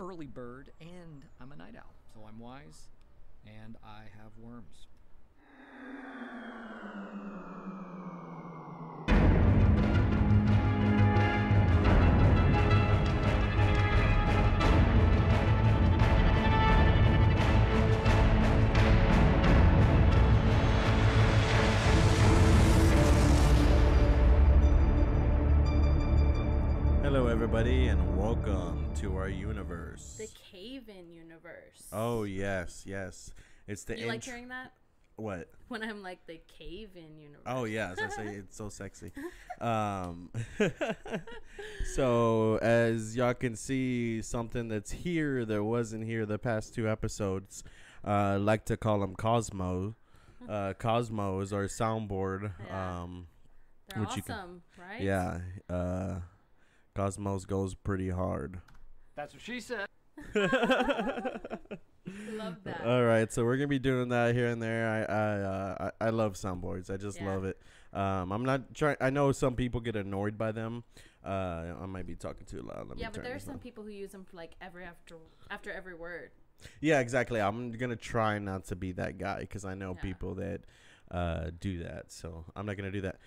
early bird and I'm a night owl. So I'm wise and I have worms. Hello, everybody, and welcome to our universe. The CayVin Universe. Oh, yes. It's the You like hearing that? What? When I'm like the CayVin Universe. Oh, yes. I say it's so sexy. So, as y'all can see, something that's here that wasn't here the past two episodes, I like to call him Cosmo. Cosmo is our soundboard. Yeah. They're which awesome, right? Yeah. Cosmos goes pretty hard. That's what she said. Love that. All right, so we're gonna be doing that here and there. I love soundboards. I just love it. I'm not trying. I know some people get annoyed by them. I might be talking too loud. Yeah, but there are some people who use them for like after every word. Yeah, exactly. I'm gonna try not to be that guy because I know people that do that. So I'm not gonna do that.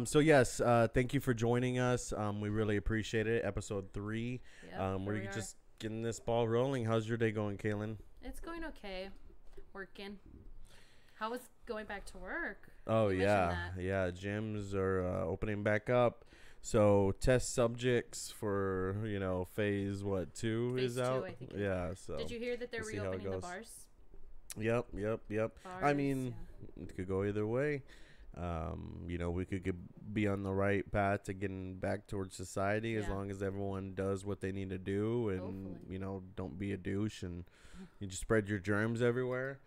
So yes, thank you for joining us. We really appreciate it. Episode 3. Yep, we're just getting this ball rolling. How's your day going, Caylin? It's going okay. Working. How was going back to work? Oh, yeah. Gyms are opening back up. So test subjects for, phase 2 is out. 2, I think. Yeah. So did you hear that they're reopening the bars? Yep. Bars, I mean, it could go either way. We could be on the right path to getting back towards society as long as everyone does what they need to do and, hopefully. don't be a douche and you just spread your germs everywhere.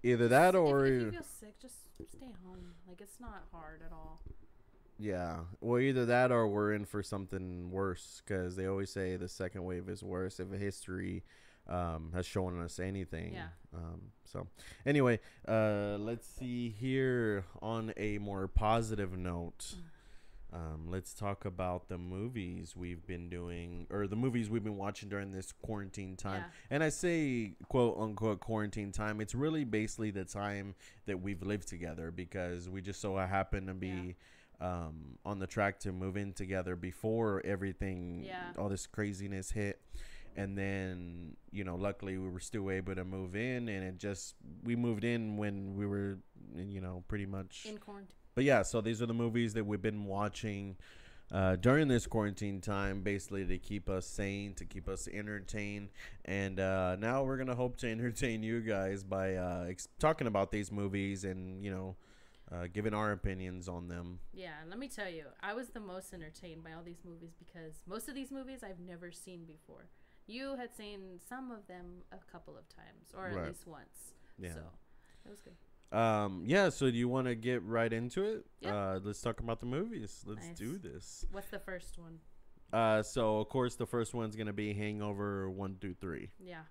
Either that or... If you feel sick, just stay home. Like, it's not hard at all. Yeah. Well, either that or we're in for something worse because they always say the second wave is worse if history has shown us anything. Yeah. So anyway, let's see here on a more positive note. Let's talk about the movies we've been doing or the movies we've been watching during this quarantine time. Yeah. And I say quote unquote quarantine time. It's really basically the time that we've lived together because we just so happen to be on the track to move in together before everything, all this craziness hit. And then, luckily we were still able to move in and we moved in when we were, pretty much in quarantine. But yeah, so these are the movies that we've been watching during this quarantine time, basically to keep us sane, to keep us entertained. And now we're going to hope to entertain you guys by talking about these movies and, giving our opinions on them. Yeah, and let me tell you, I was the most entertained by all these movies because most of these movies I've never seen before. You had seen some of them a couple of times, or at least once. Yeah. So it was good. So do you want to get right into it? Yeah. Let's talk about the movies. Let's do this. What's the first one? So of course the first one's going to be Hangover 1 through 3. Yeah.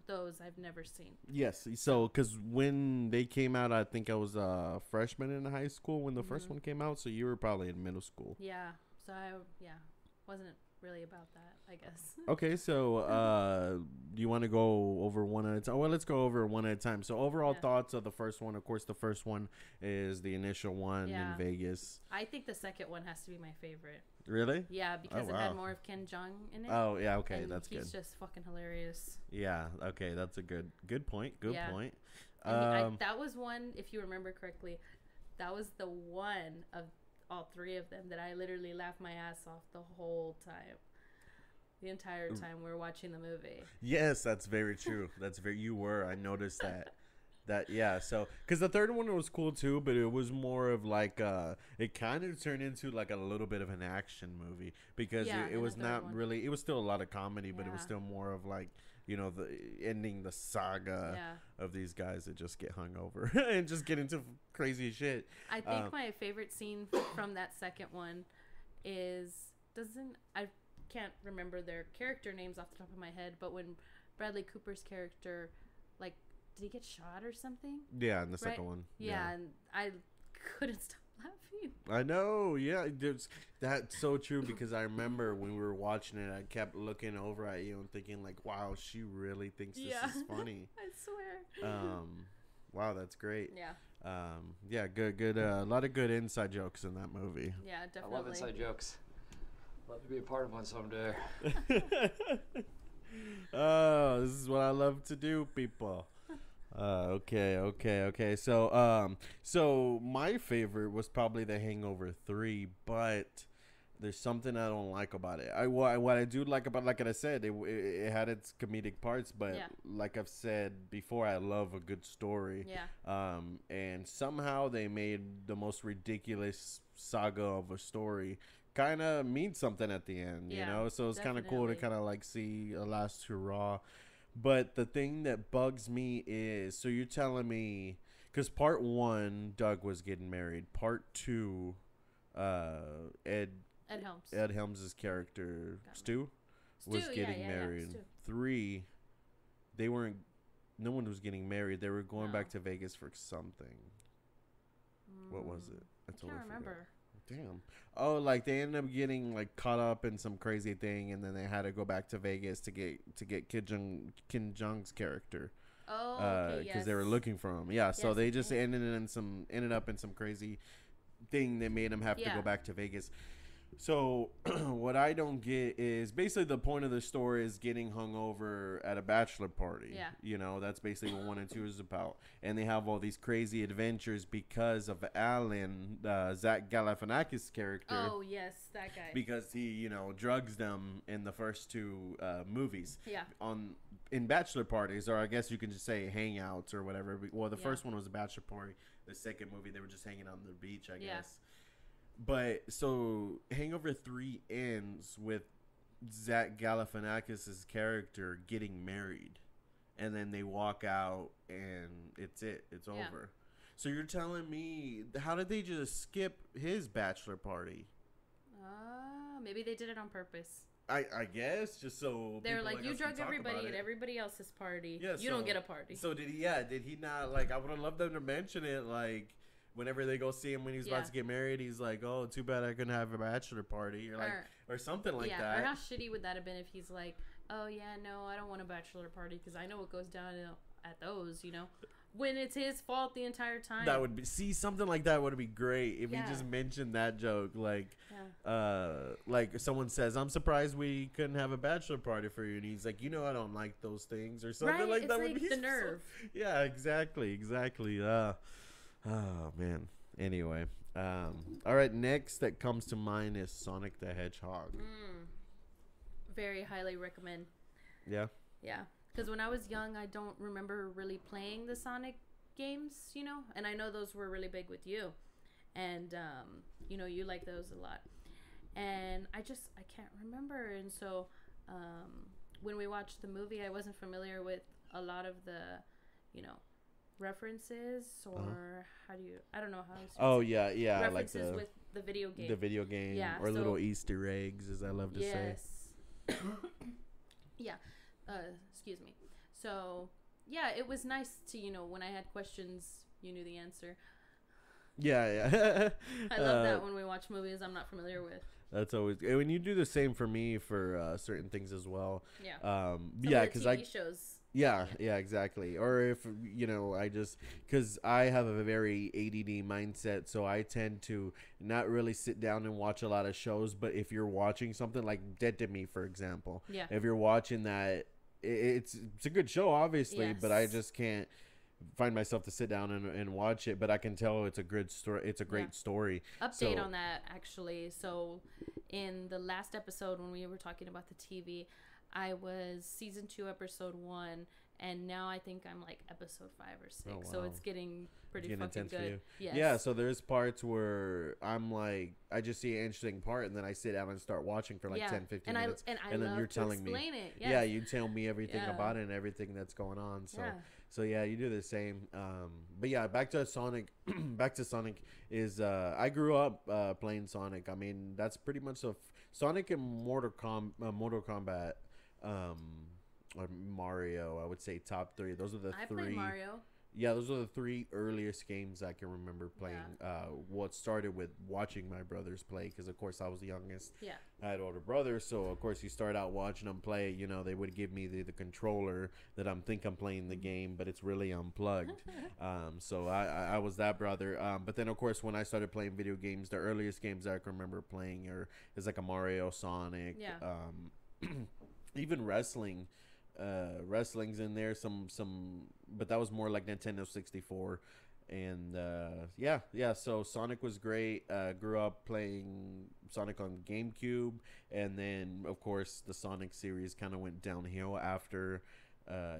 Those I've never seen. Yes. So, because when they came out, I think I was a freshman in high school when the first one came out. So you were probably in middle school. Yeah. So wasn't really about that, I guess. Okay. So, do you want to go over one at a time? Well, let's go over one at a time. So, overall thoughts of the first one. Of course, the first one is the initial one in Vegas. I think the second one has to be my favorite. Really? Yeah, because it had more of Ken Jeong in it. Oh, yeah, okay, and that's good. He's just fucking hilarious. Yeah, okay, that's a good point. Good point. That was one, if you remember correctly, that was the one of all three of them that I literally laughed my ass off the whole time. The entire time we were watching the movie. Yes, that's very true. You were. I noticed that. So because the third one was cool too, but it was more of like it kind of turned into like a little bit of an action movie because it was not really, it was still a lot of comedy, but it was still more of like, the ending the saga of these guys that just get hungover and just get into crazy shit. I think my favorite scene from that second one is I can't remember their character names off the top of my head, but when Bradley Cooper's character, like, did he get shot or something? Yeah, in the second one. Yeah, and I couldn't stop laughing. me. I know, yeah, that's so true because I remember when we were watching it, I kept looking over at you and thinking like, wow, she really thinks this is funny. I swear. Wow, that's great. Yeah. Yeah, good. A lot of good inside jokes in that movie. Yeah, definitely. I love inside jokes. Love to be a part of one someday. Oh, this is what I love to do, people. Okay. So my favorite was probably The Hangover 3, but there's something I don't like about it. What I do like about, like I said, it had its comedic parts, but like I've said before, I love a good story. Yeah. And somehow they made the most ridiculous saga of a story kind of mean something at the end, you know? So it's kind of cool to kind of like see a last hurrah. But the thing that bugs me is, so you're telling me, because part 1, Doug was getting married. Part 2, Ed Helms' character, Stu was getting married. Stu. 3, no one was getting married. They were going back to Vegas for something. What was it? I can't remember. Damn. Oh, like they ended up getting like caught up in some crazy thing, and then they had to go back to Vegas to get Kim Jong's character. Oh, okay, because they were looking for him. Yeah, so they just ended up in some crazy thing that made them have to go back to Vegas. So what I don't get is basically the point of the story is getting hungover at a bachelor party. Yeah. You know, that's basically what 1 and 2 is about. And they have all these crazy adventures because of Alan, Zach Galifianakis' character. Oh, yes, that guy. Because he, you know, drugs them in the first 2 movies. Yeah. In bachelor parties, or I guess you can just say hangouts or whatever. Well, the first one was a bachelor party. The second movie, they were just hanging out on the beach, I guess. But so Hangover 3 ends with Zach Galifianakis' character getting married, and then they walk out, and it's over. So you're telling me, how did they just skip his bachelor party? Maybe they did it on purpose. I guess just so they were like you drug everybody at everybody else's party. Yeah, you don't get a party. So did he not, like, I would have loved them to mention it, like, whenever they go see him when he's about to get married, he's like, oh, too bad I couldn't have a bachelor party, or something like that. Or how shitty would that have been if he's like, oh yeah, no, I don't want a bachelor party because I know what goes down at those, you know, when it's his fault the entire time. That would be, something like that would be great if he just mentioned that joke, like someone says, I'm surprised we couldn't have a bachelor party for you, and he's like, you know, I don't like those things, or something like that. Would be the nerve. Yeah, exactly. Oh, man. Anyway. All right, next that comes to mind is Sonic the Hedgehog. Very highly recommend. Yeah? Yeah. Because when I was young, I don't remember really playing the Sonic games, you know? And I know those were really big with you. And, you know, you like those a lot. And I can't remember. And so when we watched the movie, I wasn't familiar with a lot of the, you know, references, or I don't know how to say references like with the video game, or little Easter eggs, as I love to say. Excuse me. So it was nice to, you know, when I had questions, you knew the answer. I love that when we watch movies I'm not familiar with. That's always, when you do the same for me for certain things as well. Because TV shows. Yeah, exactly. Or if, you know, because I have a very ADD mindset, so I tend to not really sit down and watch a lot of shows. But if you're watching something like Dead to Me, for example, if you're watching that, it's a good show, obviously, but I just can't find myself to sit down and watch it. But I can tell it's a good story. It's a great story. Update on that, actually. So in the last episode when we were talking about the TV, I was season 2, episode 1, and now I think I'm like episode 5 or 6. Oh, wow. So it's getting pretty fucking good. Yes. Yeah, so there's parts where I'm like, I just see an interesting part, and then I sit down and start watching for like 10, 15 minutes. And then you're telling me. It. Yes. Yeah, you tell me everything about it and everything that's going on. So you do the same. But yeah, back to Sonic. Back to Sonic is I grew up playing Sonic. I mean, that's pretty much Sonic and Mortal Kombat. Or Mario, I would say top 3. Those are the 3. I played Mario. Yeah, those are the three earliest games I can remember playing. What started with watching my brothers play, because of course I was the youngest. Yeah. I had older brothers, so of course you start out watching them play. You know, they would give me the controller that I'm playing the game, but it's really unplugged. So I was that brother. But then of course when I started playing video games, the earliest games I can remember playing is like a Mario, Sonic, even wrestling. Wrestling's in there, some, but that was more like Nintendo 64. And so Sonic was great. Grew up playing Sonic on GameCube, and then of course the Sonic series kind of went downhill after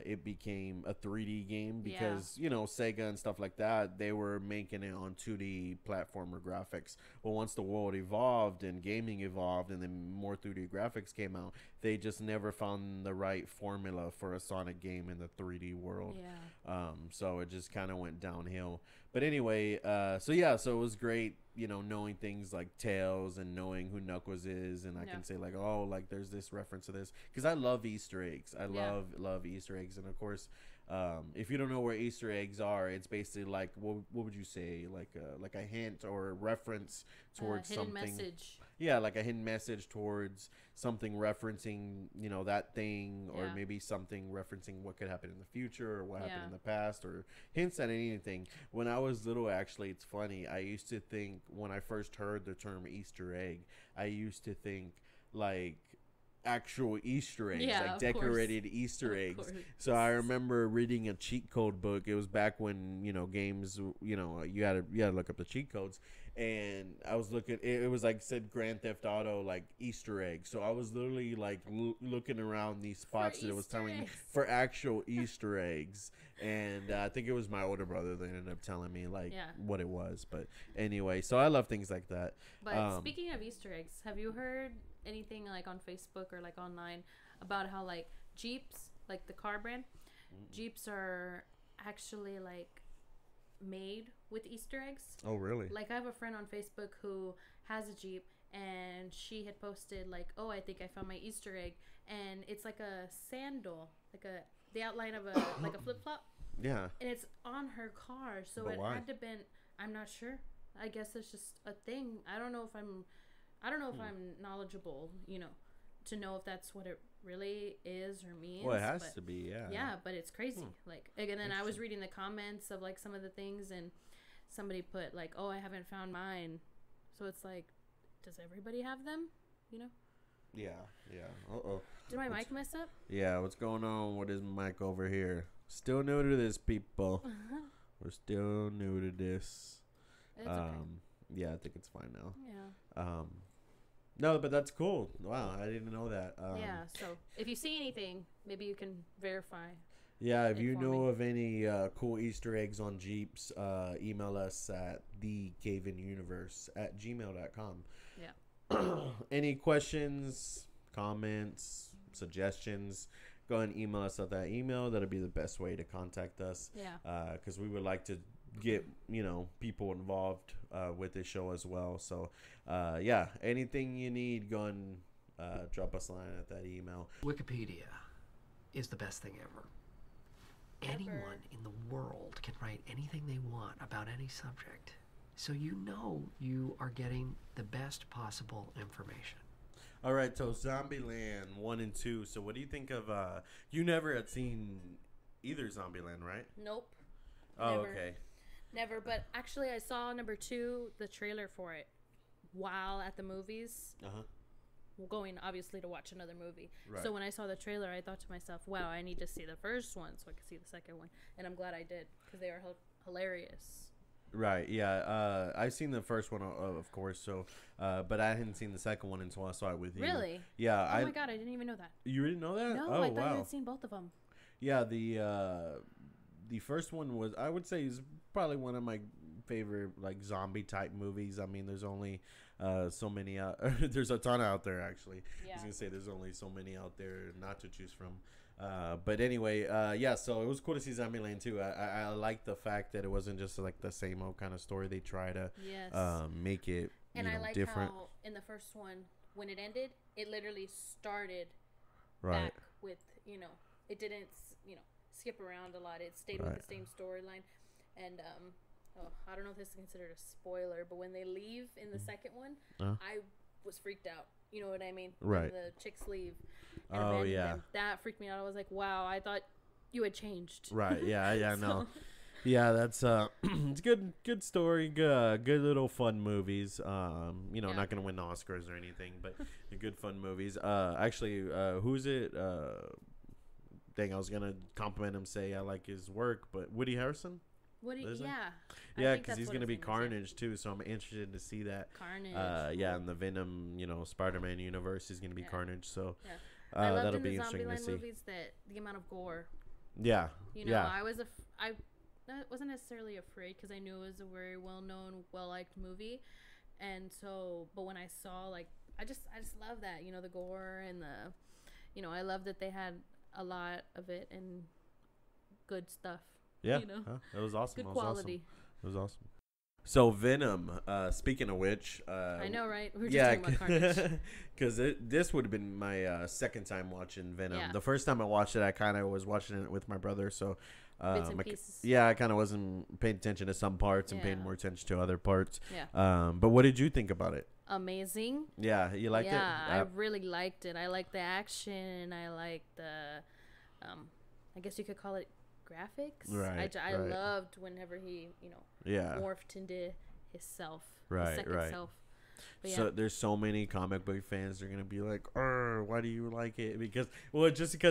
it became a 3D game, because you know, Sega and stuff like that, they were making it on 2D platformer graphics. Well, once the world evolved and gaming evolved and then more 3D graphics came out, they just never found the right formula for a Sonic game in the 3D world. So it just kind of went downhill. But anyway, so it was great, you know, knowing things like Tails and knowing who Knuckles is, and I can say like, oh, like there's this reference to this, because I love Easter eggs. I love Easter eggs. And of course, if you don't know where Easter eggs are, it's basically like, what would you say, like a hint or a reference towards hidden something. Message. Yeah, like a hidden message towards something referencing, you know, that thing, or maybe something referencing what could happen in the future or what happened in the past, or hints at anything. When I was little, actually, it's funny, I used to think, when I first heard the term Easter egg, I used to think like actual Easter eggs, like decorated Easter eggs. So I remember reading a cheat code book. It was back when, you know, games, you know, you had to look up the cheat codes. And I was looking, it was like said Grand Theft Auto, like Easter egg. So I was literally like looking around these spots that it was telling me for actual Easter eggs. And I think it was my older brother that ended up telling me like what it was. But anyway, so I love things like that. But speaking of Easter eggs, have you heard anything like on Facebook or like online about how like Jeeps, like the car brand, Jeeps are actually like made with Easter eggs? Oh, really? Like, I have a friend on Facebook who has a Jeep, and she had posted like, oh, I think I found my Easter egg, and it's like a sandal, like the outline of a like a flip-flop, and it's on her car. So but it had to been, I'm not sure, I guess it's just a thing. I don't know if I'm knowledgeable, you know, to know if that's what it really is or means. Well, it has to be, yeah, but it's crazy. Like, and then I was reading the comments of like some of the things, and somebody put like, oh, I haven't found mine. So it's like, does everybody have them, you know? Yeah. Did my mic mess up? Yeah, what's going on with his mic over here? Still new to this, people. We're still new to this. It's okay. Yeah, I think it's fine now. Yeah. No, but that's cool. Wow, I didn't know that. So if you see anything, maybe you can verify. Yeah, if you know of any cool Easter eggs on Jeeps, email us at thecayvinuniverse@gmail.com. Yeah. Any questions, comments, suggestions, go ahead and email us at that email. That'll be the best way to contact us. Yeah. Because we would like to get, you know, people involved with this show as well. So anything you need, go and drop us a line at that email. Wikipedia is the best thing ever. Anyone in the world can write anything they want about any subject, so you know you are getting the best possible information. All right, so Zombieland 1 and 2. So what do you think of you never had seen either Zombieland, right? Nope. Oh, Never. okay. Never, but actually I saw number 2, the trailer for it, while at the movies. Going obviously to watch another movie. Right. So when I saw the trailer, I thought to myself, wow, I need to see the first one so I could see the second one. And I'm glad I did, because they are hilarious. Right, yeah. I've seen the first one, of course, so but I hadn't seen the second one until I saw it with you. Really? Yeah. Oh my god, I didn't even know that. You didn't know that? No, oh, I thought wow. you had seen both of them. Yeah, the first one was, I would say, is probably one of my favorite like zombie type movies. I mean, there's only so many out there's a ton out there, actually. I was gonna say there's only so many out there not to choose from, but anyway, so it was cool to see Zombieland too. I like the fact that it wasn't just like the same old kind of story. They try to make it I like different. how in the first one, when it ended, it literally started right back with, it didn't skip around a lot. It stayed with the same storyline. And I don't know if this is considered a spoiler, but when they leave in the second one, I was freaked out. You know what I mean? Right. When the chicks leave. And Oh, abandon yeah. them. That freaked me out. I was like, wow, I thought you had changed. Right. Yeah. So- No. Yeah, that's it's good story, good little fun movies. Not gonna win the Oscars or anything, but good fun movies. Actually, who's it? I was gonna compliment him, say I like his work, but Woody Harrelson. What do you, Is it? yeah. Yeah, because he's gonna be Carnage too, so I'm interested to see that. Carnage. In the Venom, Spider-Man universe, he's gonna be Carnage, so Yeah. I loved that'll in be the interesting to Zombieland see. movies that the amount of gore. Yeah, I wasn't necessarily afraid because I knew it was a very well-known, well-liked movie, and so. But when I saw, like, I just love that, the gore and the, I love that they had a lot of it and good stuff. Yeah, it was awesome. Good quality. It was awesome. So Venom. Speaking of which, I know, right? We were just talking about Carnage. Because this would have been my second time watching Venom. Yeah. The first time I watched it, I kind of was watching it with my brother, so Bits and pieces. I kind of wasn't paying attention to some parts and paying more attention to other parts. Yeah. But what did you think about it? Amazing. Yeah, you liked it? Yeah, I really liked it. I liked the action. I liked the, I guess you could call it graphics. Right. I loved whenever he, morphed into his self. His second self. But So there's so many comic book fans. They're gonna be like, why do you like it? Because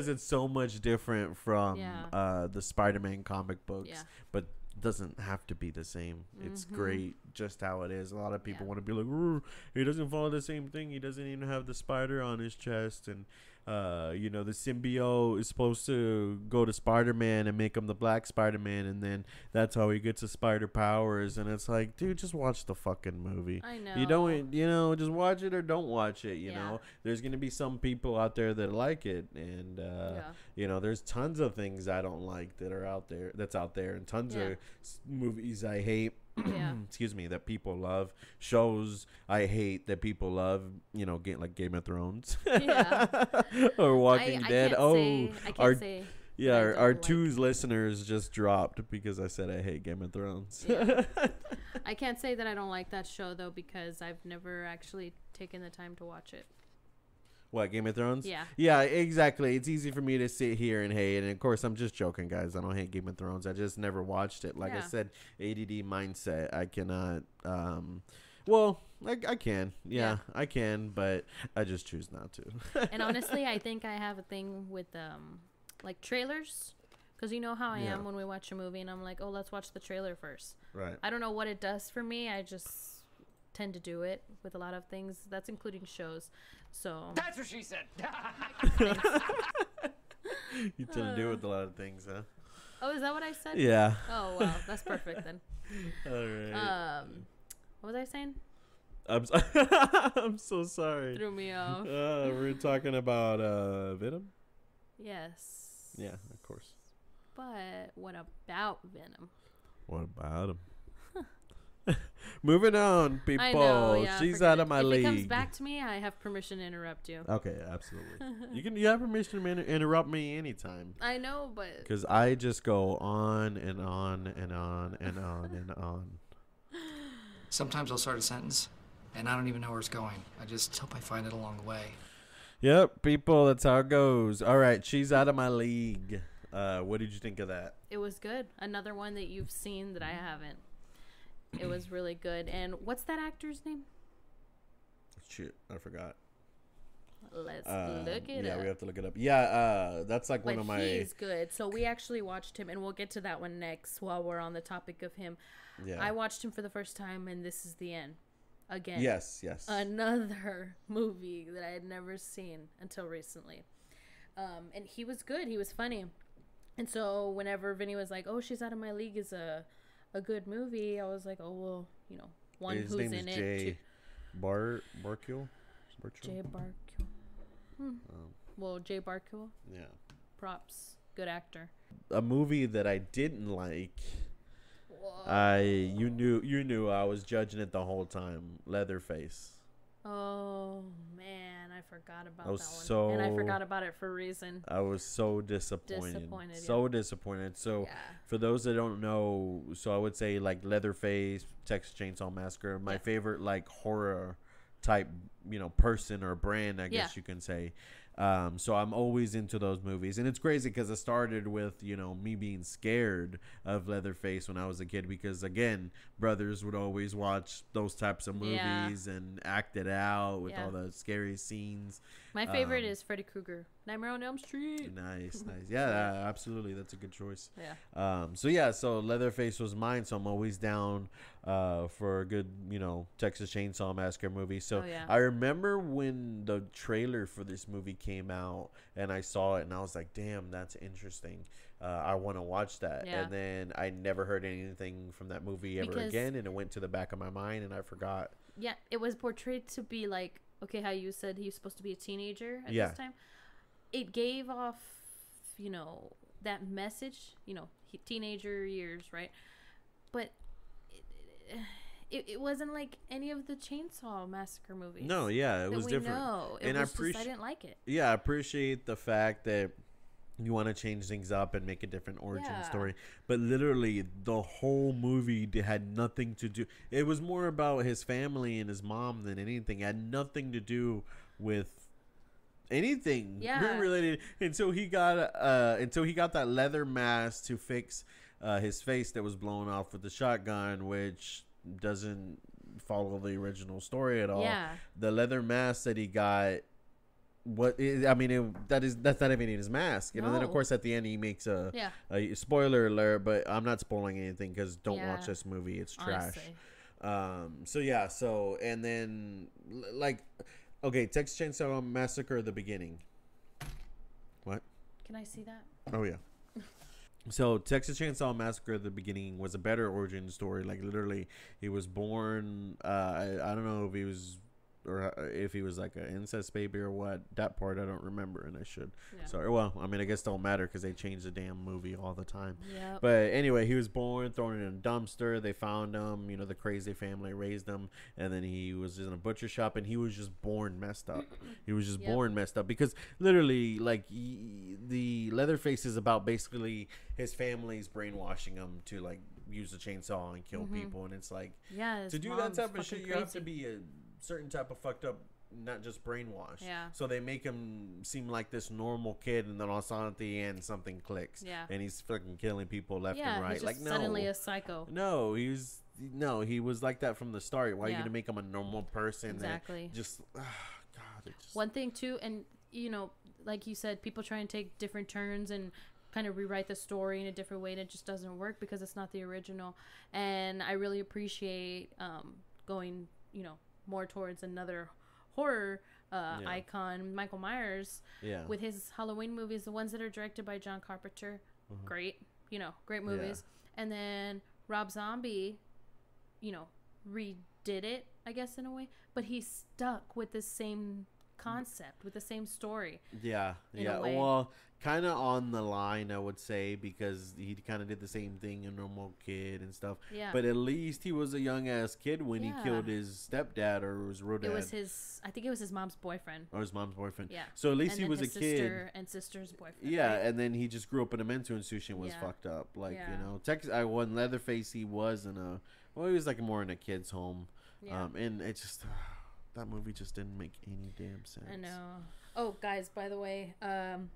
it's so much different from the Spider-Man comic books, but doesn't have to be the same. It's great just how it is. A lot of people want to be like, he doesn't follow the same thing. He doesn't even have the spider on his chest, and the symbiote is supposed to go to Spider-Man and make him the Black Spider-Man, and then that's how he gets his spider powers. And it's like, dude, just watch the fucking movie. I know. You don't, just watch it or don't watch it. You know, there's gonna be some people out there that like it, and there's tons of things I don't like that's out there, and tons of movies I hate. Excuse me, that people love, shows I hate that people love, like Game of Thrones or Walking Dead. Our two listeners just dropped because I said I hate Game of Thrones. I can't say that I don't like that show though, because I've never actually taken the time to watch it. What, Game of Thrones? Yeah. Yeah, exactly. It's easy for me to sit here and hate. And, of course, I'm just joking, guys. I don't hate Game of Thrones. I just never watched it. Like I said, ADD mindset. I cannot. I can. Yeah, I can. But I just choose not to. And honestly, I think I have a thing with, like, trailers. Because you know how I am when we watch a movie and I'm like, oh, let's watch the trailer first. Right. I don't know what it does for me. I just tend to do it with a lot of things. That's including shows. So That's what she said. You tend to do it with a lot of things, huh? Oh, is that what I said? Yeah. Oh, wow. That's perfect then. All right. What was I saying? I'm so sorry. Threw me off. We're talking about Venom? Yes. Yeah, of course. But what about Venom? What about him? Moving on, people. I know, yeah, She's out of my league. If it comes back to me, I have permission to interrupt you. Okay, absolutely. You have permission to interrupt me anytime. I know, but because I just go on and on and on and on and on. Sometimes I'll start a sentence, and I don't even know where it's going. I just hope I find it along the way. Yep, people, that's how it goes. All right, she's out of my league. What did you think of that? It was good. Another one that you've seen that I haven't. It was really good. And what's that actor's name? Shoot, I forgot. Let's look it up. Yeah, we have to look it up. Yeah, that's like one of my... he's good. So we actually watched him, and we'll get to that one next while we're on the topic of him. Yeah. I watched him for the first time, and this is the end. Again. Yes. Another movie that I had never seen until recently. And he was good. He was funny. And so whenever Vinny was like, oh, She's Out of My League is a good movie, I was like, oh, well, one His who's name in is it. Jay Barkule? Jay Barkule. Well, Jay Barkule. Yeah. Props. Good actor. A movie that I didn't like. You knew I was judging it the whole time. Leatherface. Oh man, I forgot about I was that one. And I forgot about it for a reason. I was so disappointed. Disappointed. So Yeah. for those that don't know, so I would say like Leatherface, Texas Chainsaw Massacre, my favorite like horror type, person or brand, I guess you can say. So I'm always into those movies, and it's crazy because it started with me being scared of Leatherface when I was a kid, because again, brothers would always watch those types of movies and act it out with all the scary scenes. My favorite is Freddy Krueger, Nightmare on Elm Street. Nice. Yeah, absolutely, that's a good choice. Yeah. So Leatherface was mine, so I'm always down for a good Texas Chainsaw Massacre movie. So I remember when the trailer for this movie came out and I saw it and I was like, damn, that's interesting. I want to watch that. And then I never heard anything from that movie ever again, and it went to the back of my mind and I forgot. Yeah, it was portrayed to be like, how you said he was supposed to be a teenager at this time. It gave off, that message, teenager years, right? But it wasn't like any of the Chainsaw Massacre movies. No, it was different. And I didn't like it. Yeah, I appreciate the fact that you want to change things up and make a different origin story, but literally the whole movie had nothing to do. It was more about his family and his mom than anything. It had nothing to do with anything related until he got that leather mask to fix his face that was blown off with the shotgun, which doesn't follow the original story at all. The leather mask that he got, that's not even his mask. And then of course at the end he makes a spoiler alert, but I'm not spoiling anything because don't watch this movie, it's trash. So and then Texas Chainsaw Massacre, the beginning. What? Can I see that? Oh yeah. So Texas Chainsaw Massacre, the beginning, was a better origin story. Like literally, he was born. I don't know if he was like an incest baby or what. That part I don't remember, and I should. Sorry. Well, I guess it don't matter because they change the damn movie all the time. Yeah. But anyway, he was born, thrown in a dumpster. They found him. The crazy family raised him, and then he was in a butcher shop, and he was just born messed up. He was just born messed up because literally, like the Leatherface is about basically his family's brainwashing him to like use a chainsaw and kill people, and it's like to do that type of shit, you have to be a certain type of fucked up, not just brainwashed. So they make him seem like this normal kid, and then all of a sudden at the end something clicks. And he's fucking killing people left and right. He's like just suddenly a psycho. He was like that from the start. Why are you gonna make him a normal person? Exactly. One thing too, and like you said, people try and take different turns and kind of rewrite the story in a different way, and it just doesn't work because it's not the original. And I really appreciate going more towards another horror icon, Michael Myers, with his Halloween movies, the ones that are directed by John Carpenter. Great movies. And then Rob Zombie redid it, I guess, in a way, but he stuck with the same concept, with the same story. Well, kind of on the line, I would say, because he kind of did the same thing, a normal kid and stuff. But at least he was a young ass kid when he killed his stepdad or his real dad. I think it was his mom's boyfriend. Or his mom's boyfriend. So at least he was a kid. Sister and sister's boyfriend. And then he just grew up in a mental institution, was fucked up. Like when Leatherface, he was he was like more in a kid's home. And it just that movie just didn't make any damn sense. I know. Oh, guys, by the way,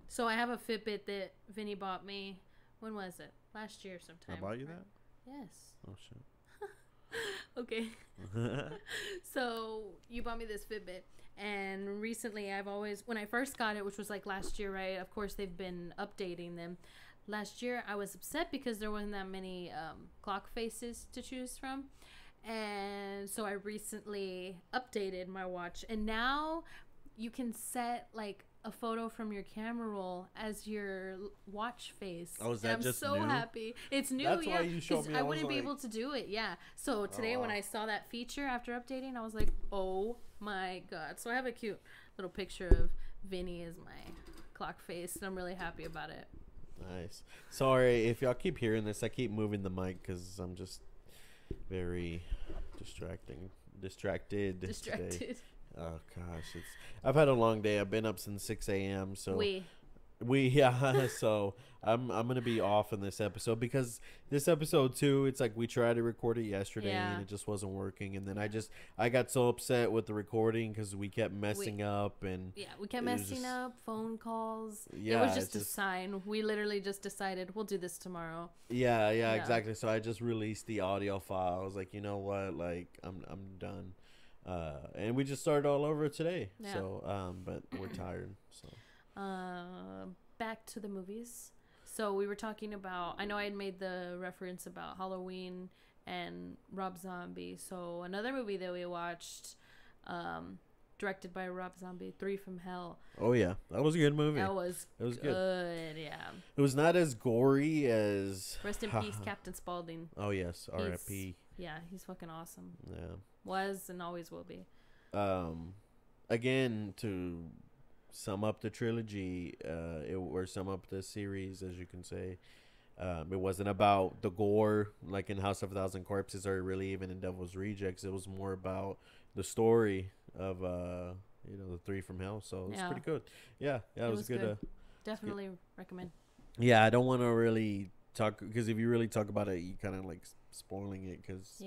so I have a Fitbit that Vinny bought me. When was it? Last year sometime. I bought you that? Yes. Oh, shit. Okay. So you bought me this Fitbit, and recently when I first got it, which was like last year, right? Of course, they've been updating them. Last year, I was upset because there wasn't that many clock faces to choose from. And so I recently updated my watch, and now you can set like a photo from your camera roll as your watch face. Oh, is that I'm just so new? happy. It's new. That's why you showed me. I wouldn't be able to do it. So today when I saw that feature after updating, I was like, oh my god. So I have a cute little picture of Vinny as my clock face, and I'm really happy about it. Nice. Sorry if y'all keep hearing this. I keep moving the mic because I'm just very distracted. Today. Oh gosh, I've had a long day. I've been up since 6 a.m. So we yeah. So I'm gonna be off in this episode because this episode too. It's like we tried to record it yesterday and it just wasn't working. And then I got so upset with the recording because we kept messing up and we kept messing up phone calls. Yeah, it was just a sign. We literally just decided we'll do this tomorrow. Yeah, exactly. So I just released the audio file. I was like, you know what, like I'm done. And we just started all over today. Yeah. So but we're tired. So back to the movies. So we were talking about, I know I had made the reference about Halloween and Rob Zombie. So another movie that we watched, directed by Rob Zombie, 3 from Hell. Oh yeah, that was a good movie. It was good. Yeah. It was not as gory as Rest in peace, Captain Spaulding. Oh yes, R.I.P. Yeah, he's fucking awesome. Yeah. Was and always will be. Again, to sum up the trilogy, or sum up the series, as you can say, it wasn't about the gore like in House of a Thousand Corpses or really even in Devil's Rejects. It was more about the story of the 3 from Hell. So it's pretty good. Yeah, it was good. Definitely recommend. Yeah, I don't want to really talk because if you really talk about it, you kind of like spoiling it because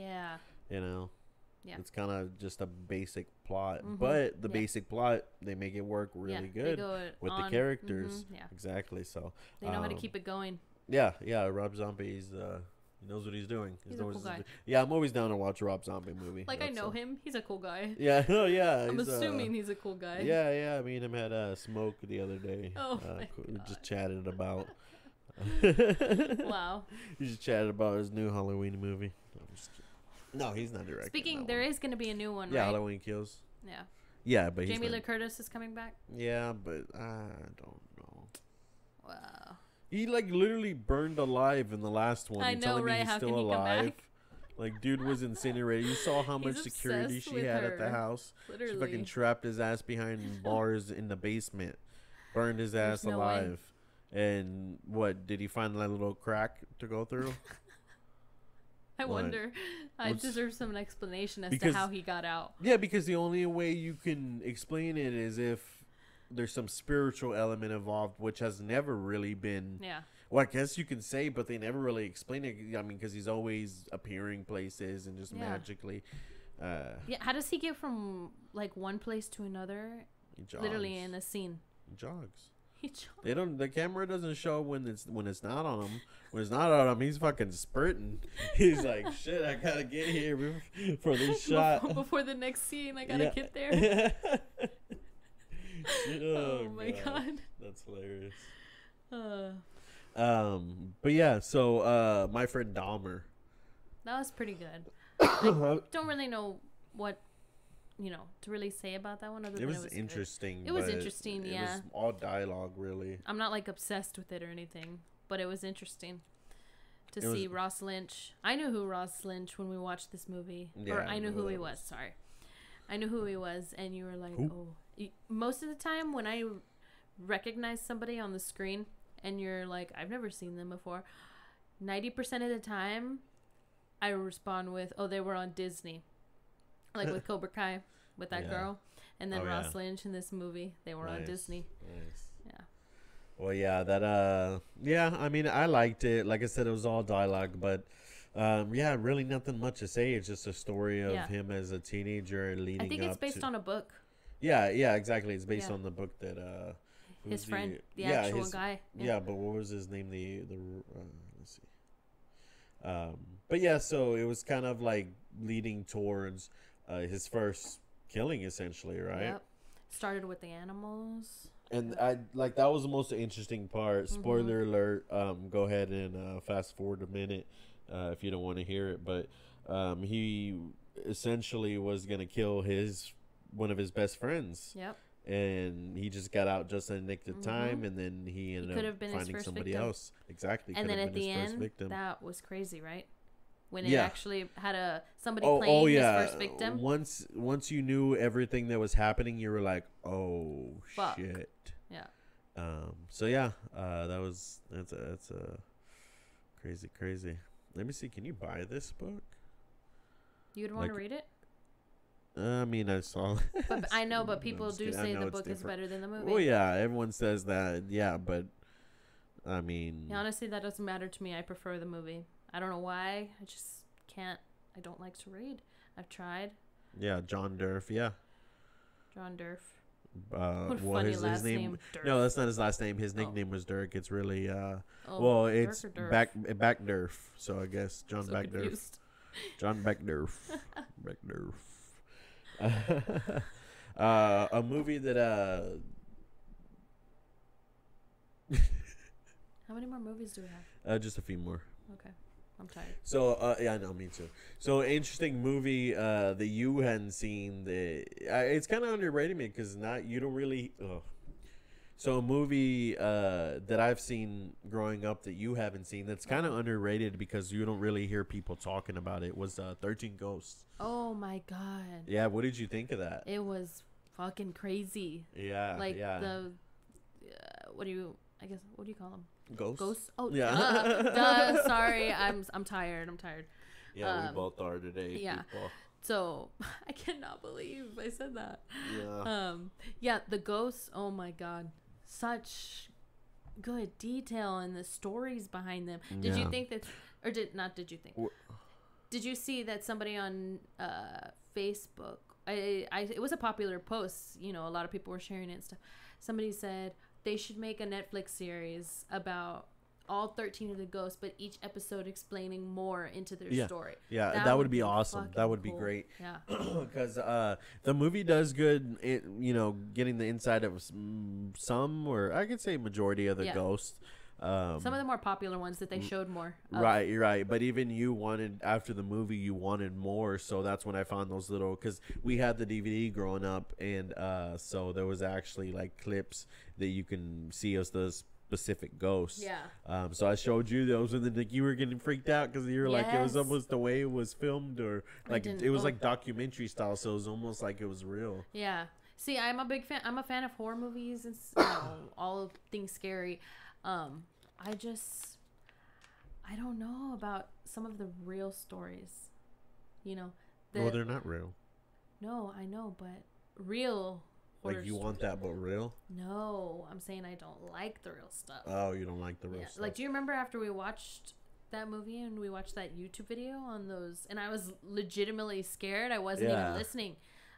it's kind of just a basic plot, but the basic plot, they make it work really good with the characters. Exactly. So they know how to keep it going. Yeah. Rob Zombie's he knows what he's doing. He's a cool guy. Yeah, I'm always down to watch a Rob Zombie movie. Like, I know him. He's a cool guy. Yeah. Oh yeah. I'm assuming he's a cool guy. Yeah. Me and him had a smoke the other day. Oh we just chatted about. Wow. He just chatted about his new Halloween movie. No, he's not directing. Speaking, there is going to be a new one, yeah, right? Halloween Kills. Yeah. Yeah, but Jamie Lee Curtis is coming back? Yeah, but I don't know. Wow. He, like, literally burned alive in the last one. I know, right? How can he come back? Like, dude was incinerated. You saw how much security she had at the house. Literally. She fucking trapped his ass behind bars in the basement. Burned his ass alive. And what, did he find that little crack to go through? I wonder. I deserve some explanation as to how he got out. Yeah, because the only way you can explain it is if there's some spiritual element involved, which has never really been. Yeah. Well, I guess you can say, but they never really explain it. I mean, because he's always appearing places and just magically. Yeah. How does he get from like one place to another? He jogs. Literally in a scene. He jogs. They don't. The camera doesn't show when it's not on him. When it's not on him, he's fucking spurting. He's like, shit, I gotta get here for this shot. Before the next scene, I gotta get there. Oh my god, that's hilarious. But yeah, so my friend Dahmer. That was pretty good. I don't really know what. To really say about that one. Other than it was interesting. It was interesting, It was all dialogue, really. I'm not like obsessed with it or anything, but it was interesting to see Ross Lynch. I knew who Ross Lynch when we watched this movie, or I knew who he was. Sorry, I knew who he was, and you were like, "Oh." Most of the time, when I recognize somebody on the screen, and you're like, "I've never seen them before," 90% of the time, I respond with, "Oh, they were on Disney." Like with Cobra Kai, with that girl. And then Ross Lynch in this movie. They were on Disney. Nice. Yeah. Well, yeah, I mean, I liked it. Like I said, it was all dialogue, but really nothing much to say. It's just a story of him as a teenager leading up to... I think it's based on a book. Yeah, exactly. It's based on the book that... his friend, the actual guy. Yeah, but what was his name? Let's see. But yeah, so it was kind of like leading towards... his first killing, essentially, right? Yep. Started with the animals. And that was the most interesting part. Spoiler alert. Go ahead and fast forward a minute if you don't want to hear it. But he essentially was gonna kill one of his best friends. Yep. And he just got out just in the nick of time, and then he ended up finding somebody else. Exactly. And then at the end, that was crazy, right? When it actually had somebody playing his first victim. Once you knew everything that was happening, you were like, "Oh shit!" Yeah. So yeah, that's a crazy. Let me see. Can you buy this book? You'd want to read it? I mean, I saw. But I know, but I'm people just do kidding. I say know the it's book is different. better than the movie. Oh yeah, everyone says that. Yeah, but I mean, Yeah, honestly, that doesn't matter to me. I prefer the movie. I don't know why. I just can't. I don't like to read. I've tried. yeah, John Durf. Yeah. John Durf. What funny is his last name? name, Durf. No, that's not his last name. His Oh. nickname was Dirk. It's really Oh, well, Dirk it's or Durf? back Durf. So I guess John So Back Durf. confused. John Back Durf. Back Durf. A movie that How many more movies do we have? just a few more. Okay, I'm tired. So yeah, no, me too. So interesting movie that you hadn't seen. It's kind of underrated me because you don't really. So a movie that I've seen growing up that you haven't seen that's kind of underrated because you don't really hear people talking about it was 13 Ghosts. Oh my god. Yeah, what did you think of that? It was fucking crazy. Yeah, Like yeah. the what do you call them? Ghosts. Ghosts? Oh Yeah. duh, sorry. I'm tired. Yeah, we Um, both are today. yeah. People. So I cannot believe I said that. Yeah. Yeah, the ghosts, oh my god. Such good detail in the stories behind them. Did you Yeah. think that did you see that somebody on Facebook, it was a popular post, a lot of people were sharing it and stuff. Somebody said they should make a Netflix series about all 13 of the ghosts, but each episode explaining more into their story. Yeah, that would be awesome. fucking That would be cool. great. Yeah. Because the movie does good, getting the inside of some, or I could say majority of the Yeah. ghosts. Some of the more popular ones that they showed more of. Right, you're right. But even you wanted, after the movie, you wanted more. So that's when I found those little, because we had the DVD growing up. And so there was actually like clips that you can see as the specific ghosts. Yeah. So I showed you those, and then like, you were getting freaked out because you were like, it was Yes. almost the way it was filmed, or like didn't- it was oh. like documentary style. So it was almost like it was real. Yeah. See, I'm a big fan. I'm a fan of horror movies and all things scary. I don't know about some of the real stories. No, they're not real. No, I know, but real horror Like you want that, but real? No, I'm saying I don't like the real stuff. Oh, you don't like the real Yeah. stuff. Like, do you remember after we watched that movie and we watched that YouTube video on those, and I was legitimately scared. I wasn't Yeah. even listening.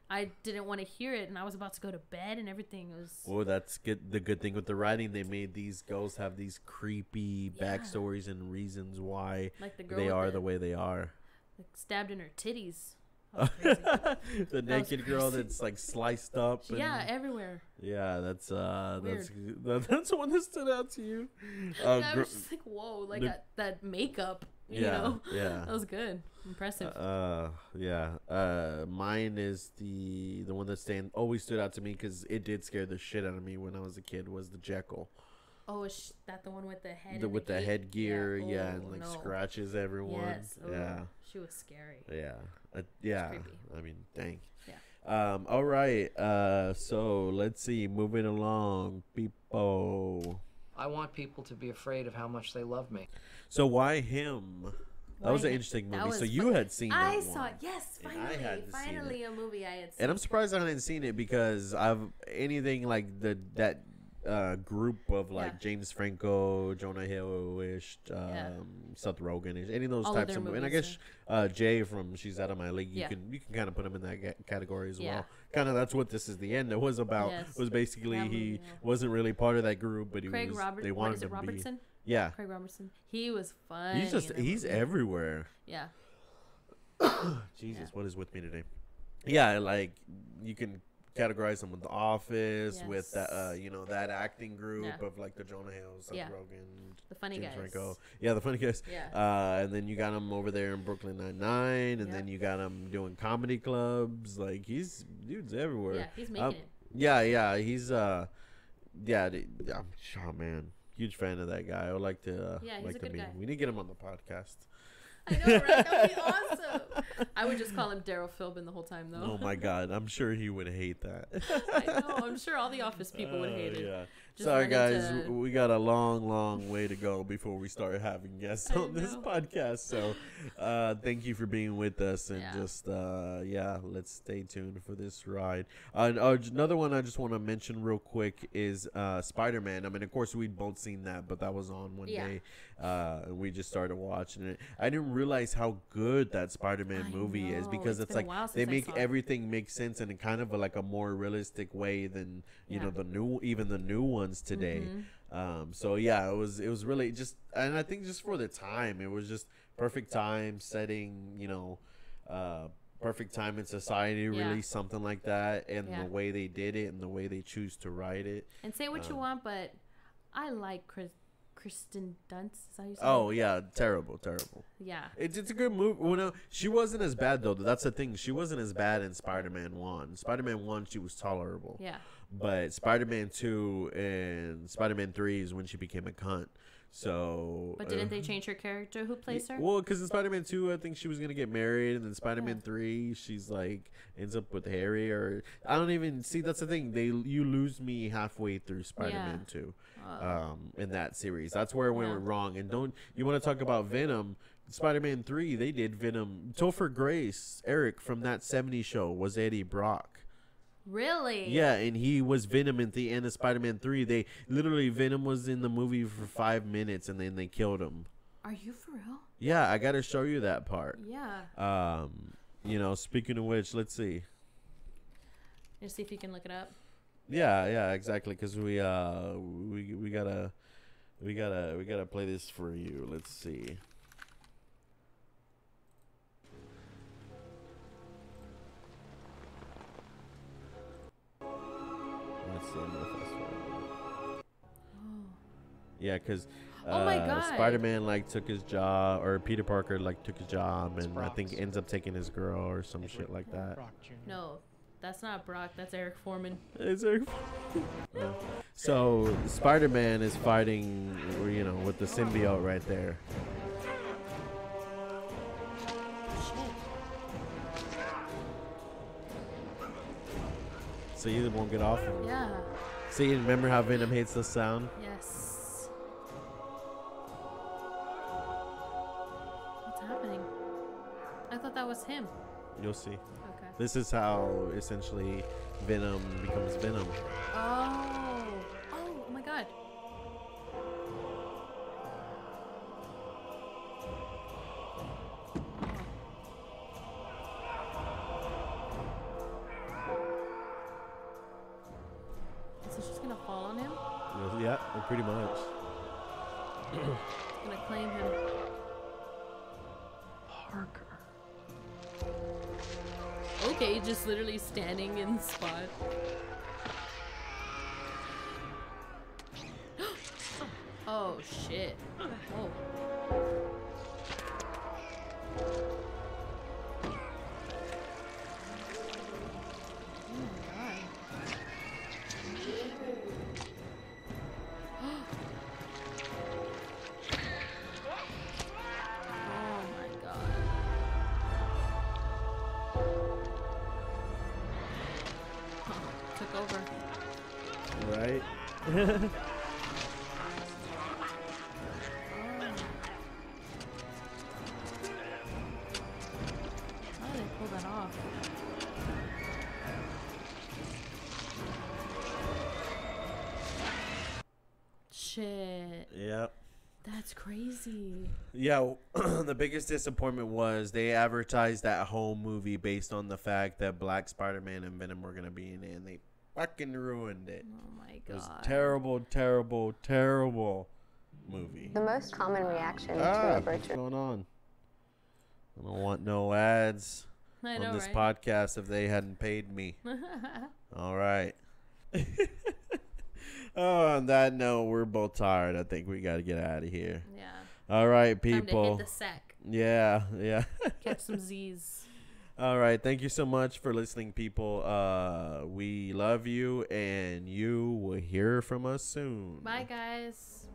I didn't want to hear it, and I was about to go to bed, and everything was. Well, that's good. The good thing with the writing, they made these ghosts have these creepy Yeah. backstories and reasons why Like the girl they with are the way they are. like, stabbed in her titties. That was crazy. The naked girl crazy. that's like sliced up. And, Yeah, everywhere. yeah, that's that's the one that stood out to you. I was just like, whoa, like the- that makeup. You Yeah, know, yeah. that was good, impressive. Yeah. Mine is the one that always stood out to me because it did scare the shit out of me when I was a kid. Was the Jekyll. Oh, is that the one with the head? With the headgear, Yeah. and Oh, like no. scratches everyone. Yes. Oh, Yeah. she was scary. Yeah. Yeah. creepy. I mean, dang. Yeah. All right. So let's see. Moving along, people. I want people to be afraid of how much they love me. So why him? That was Why an him? interesting That movie. So was you fun. had seen that I one. saw it. Yes, And I finally, hadn't seen finally a movie I had seen. And I'm surprised I hadn't seen it because anything like that group of like Yeah. James Franco, Jonah Hill-ish, Seth Rogen-ish, any of those All of types their of movies. And I movies, guess Jay from She's Out of My League, you Yeah. can kind of put him in that category as Yeah. well. Kind of that's what This Is the End. It was about Yes. was basically That he movie, yeah. wasn't really part of that group, but Craig was. Robertson. They wanted What is it, him to Robertson? be. Yeah, Craig Robertson. He was fun. he's everywhere. Yeah. Jesus, Yeah. what is with me today? Yeah, like you can categorize them with The Office, with that Yes. that acting group Yeah. of like the Jonah Hills, Seth Yeah. Rogen, The funny James guys. Franco. Yeah, the funny guys. Yeah. And then you got him over there in Brooklyn Nine-Nine, and Yeah. then you got him doing comedy clubs. Like dude's everywhere. Yeah, he's making it. Yeah, he's oh man, huge fan of that guy. I would like to Yeah, he's like a to good meet guy. him. We need to get him on the podcast. I know, right? That would be awesome. I would just call him Daryl Philbin the whole time, though. Oh my god, I'm sure he would hate that. I know. I'm sure all the Office people would hate it. Yeah. Sorry, wanted guys. to- We got a long way to go before we start having guests on this podcast. So, thank you for being with us, and just let's stay tuned for this ride. Another one I just want to mention real quick is Spider-Man. I mean, of course, we'd both seen that, but that was on one day, and we just started watching it. I didn't realize how good that Spider-Man movie is, because it's like they make everything make sense in kind of like a more realistic way than you know the new ones today. So yeah, it was really just, and I think just for the time, it was just perfect time setting, you know, perfect time in society to release something like that, and the way they did it and the way they choose to write it. And say what you want, but I like Kristen Dunst. Is that how you say Oh yeah, terrible. Yeah, it's a good movie. Well, no, she wasn't as bad though. That's the thing. She wasn't as bad in Spider-Man 1. Spider-Man 1, she was tolerable. Yeah. But Spider-Man 2 and Spider-Man 3 is when she became a cunt. So. But didn't they change her character? Who plays her? Well, because in Spider-Man 2, I think she was gonna get married, and then Spider-Man 3, she's like ends up with Harry, or I don't even see. That's the thing. You lose me halfway through Spider-Man 2, in that series. That's where it went wrong. And you want to talk about Venom? Spider-Man 3, they did Venom. Topher Grace, Eric from that '70s show was Eddie Brock. Really? Yeah, and he was Venom at the end of Spider-Man 3. They literally, Venom was in the movie for 5 minutes, and then they killed him. Are you for real? Yeah, I gotta show you that part. Yeah. You know, speaking of which, let's see. Let's see if you can look it up. Yeah, exactly. Because we gotta play this for you. Let's see. Yeah, because oh my God. Spider-Man like took his job, or Peter Parker like took his job, and I think ends up taking his girl or some shit like that. No, that's not Brock. That's Eric Foreman. It's Eric. So Spider-Man is fighting, you know, with the symbiote right there. So you won't get off of him. Yeah. See, remember how Venom hates the sound? Yes. What's happening? I thought that was him. You'll see. Okay. This is how essentially Venom becomes Venom. Oh. Oh my God. Is it just gonna fall on him? Yeah, pretty much. It's gonna claim him. Parker. Okay, just literally standing in the spot. Oh shit. Whoa. Over. Right? How did they pull that off? Shit. Yep. That's crazy. Yeah, the biggest disappointment was they advertised that whole movie based on the fact that Black Spider-Man and Venom were going to be in it, and they fucking ruined it. Oh my God. It was terrible movie. The most common reaction to a What's virtual... going on? I don't want no ads on this podcast if they hadn't paid me. All right. Oh, on that note, we're both tired. I think we got to get out of here. Yeah. All right, people. Time to hit the sack. Yeah. Catch some Z's. All right. Thank you so much for listening, people. We love you, and you will hear from us soon. Bye, guys.